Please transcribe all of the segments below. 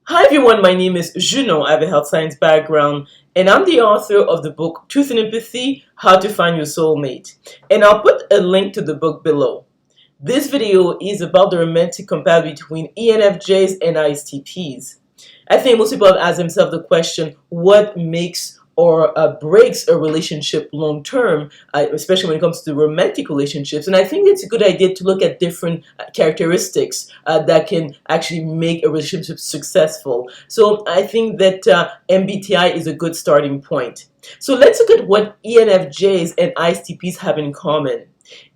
Hi everyone, my name is Junon. I have a health science background and I'm the author of the book Truth and Empathy, How to Find Your Soulmate. And I'll put a link to the book below. This video is about the romantic compatibility between ENFJs and ISTPs. I think most people have asked themselves the question, what makes or breaks a relationship long term, especially when it comes to romantic relationships. And I think it's a good idea to look at different characteristics that can actually make a relationship successful. So I think that MBTI is a good starting point. So let's look at what ENFJs and ISTPs have in common.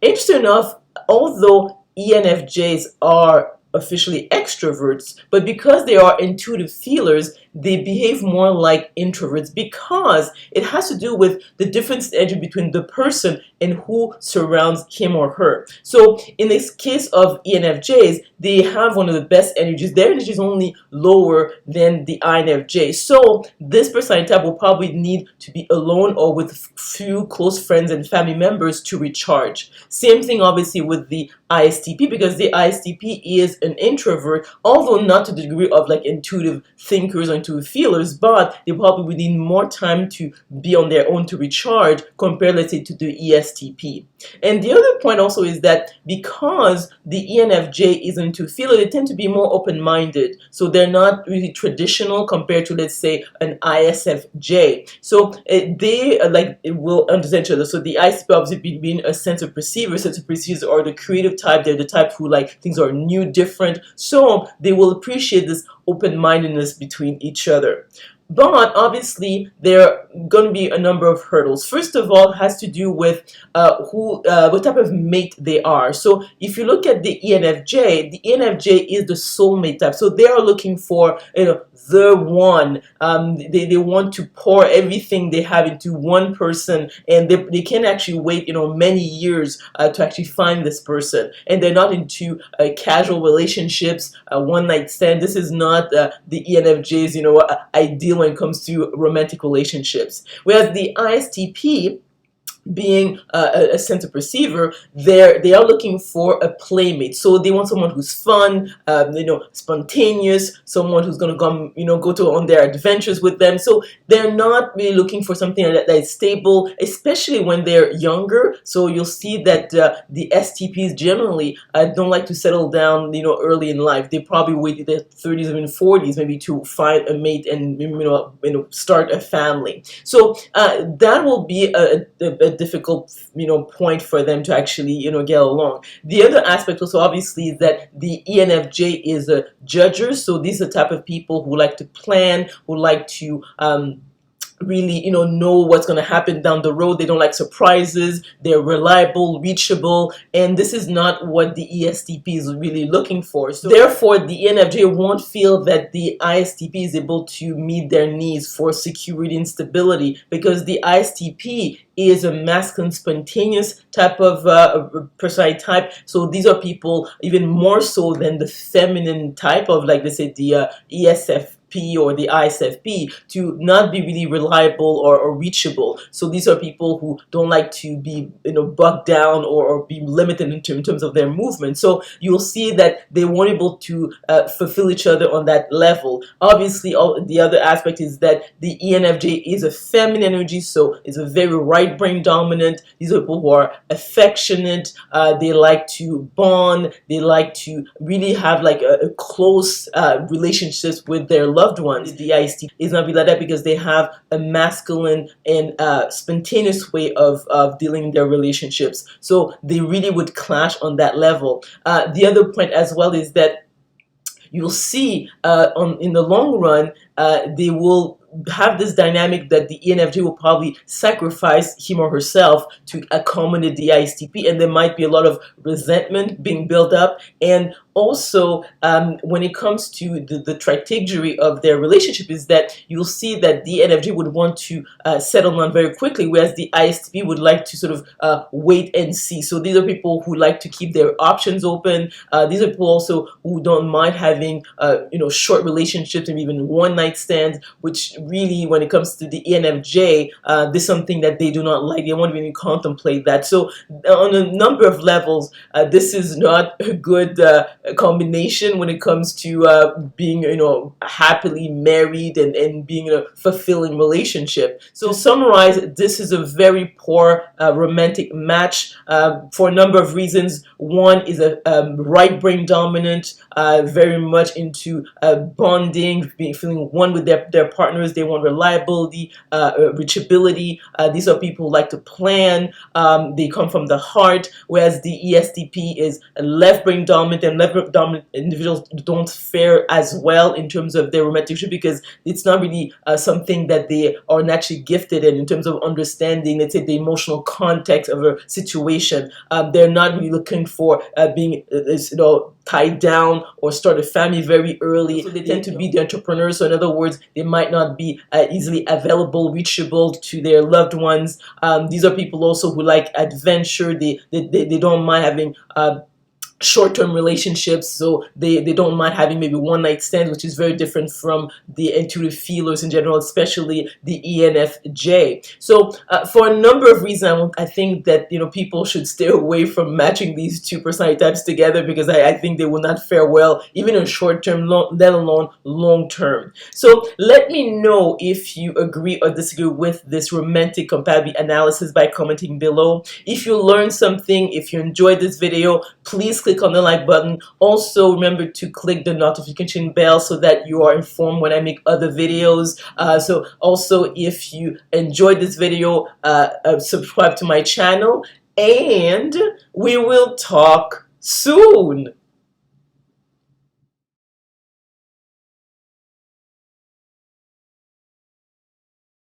Interesting enough, although ENFJs are officially extroverts, but because they are intuitive feelers, they behave more like introverts because it has to do with the difference in energy between the person and who surrounds him or her. So in this case of ENFJs, they have one of the best energies. Their energy is only lower than the INFJ. So this personality type will probably need to be alone or with few close friends and family members to recharge. Same thing obviously with the ISTP, because the ISTP is an introvert, although not to the degree of like intuitive thinkers or intuitive feelers, but they probably would need more time to be on their own to recharge compared, let's say, to the ESTP. And the other point also is that because the ENFJ is into feeler, they tend to be more open-minded. So they're not really traditional compared to, let's say, an ISFJ. So they will understand each other. So the ISTP obviously being a sense of perceiver. Sense of perceivers are the creative type. They're the type who like things are new, different. So they will appreciate this open-mindedness between each other. But obviously, there are going to be a number of hurdles. First of all, it has to do with what type of mate they are. So if you look at the ENFJ is the soulmate type. So they are looking for, the one. They want to pour everything they have into one person, and they can actually wait, many years to actually find this person. And they're not into casual relationships, one night stand. This is not the ENFJ's, ideal when it comes to romantic relationships. Whereas the ISTP, being a center perceiver, they are looking for a playmate. So they want someone who's fun, spontaneous, someone who's going to go on their adventures with them. So they're not really looking for something that is stable, especially when they're younger. So you'll see that the STPs generally don't like to settle down, early in life. They probably wait in their 30s and 40s maybe to find a mate and start a family. So that will be a difficult point for them to actually get along. The other aspect also obviously is that the ENFJ is a judger. So these are the type of people who like to plan, who like to really know what's going to happen down the road. They don't like surprises. They're reliable, reachable, and this is not what the ESTP is really looking for. So therefore the ENFJ won't feel that the ISTP is able to meet their needs for security and stability, because the ISTP is a masculine, spontaneous type of personality type. So these are people even more so than the feminine type of, like, let's say, the ESFP or the ISFP, to not be really reliable or reachable. So these are people who don't like to be bugged down or be limited in terms of their movement. So you'll see that they weren't able to fulfill each other on that level. Obviously, the other aspect is that the ENFJ is a feminine energy, so it's a very right brain dominant. These are people who are affectionate. They like to bond. They like to really have like a close relationships with their loved ones. The ISTP is not really like that because they have a masculine and spontaneous way of dealing in their relationships. So they really would clash on that level. The other point as well is that you'll see in the long run, they will have this dynamic that the ENFJ will probably sacrifice him or herself to accommodate the ISTP, and there might be a lot of resentment being built up. And also, when it comes to the trajectory of their relationship, is that you'll see that the ENFJ would want to settle down very quickly, whereas the ISTP would like to sort of wait and see. So these are people who like to keep their options open. These are people also who don't mind having short relationships and even one night stands, which really, when it comes to the ENFJ, this is something that they do not like. They won't even contemplate that. So on a number of levels, this is not a good combination when it comes to being, happily married and being in a fulfilling relationship. So to summarize, this is a very poor romantic match for a number of reasons. One is a right brain dominant, very much into bonding, feeling one with their partners. They want reliability, reachability. These are people who like to plan. They come from the heart, whereas the ESTP is a left brain dominant, and left brain dominant individuals don't fare as well in terms of their romantic relationship because it's not really something that they are naturally gifted in terms of understanding, let's say, the emotional context of a situation. They're not really looking for being tied down or start a family very early. So they tend to be the entrepreneurs. So in other words, they might not be easily available, reachable to their loved ones. These are people also who like adventure. They don't mind having short-term relationships, so they don't mind having maybe one-night stands, which is very different from the intuitive feelers in general, especially the ENFJ. So for a number of reasons, I think that people should stay away from matching these two personality types together, because I think they will not fare well, even in short-term, let alone long-term. So let me know if you agree or disagree with this romantic compatibility analysis by commenting below. If you learned something, if you enjoyed this video, please click on the like button. Also remember to click the notification bell so that you are informed when I make other videos. So also, if you enjoyed this video, subscribe to my channel, and we will talk soon.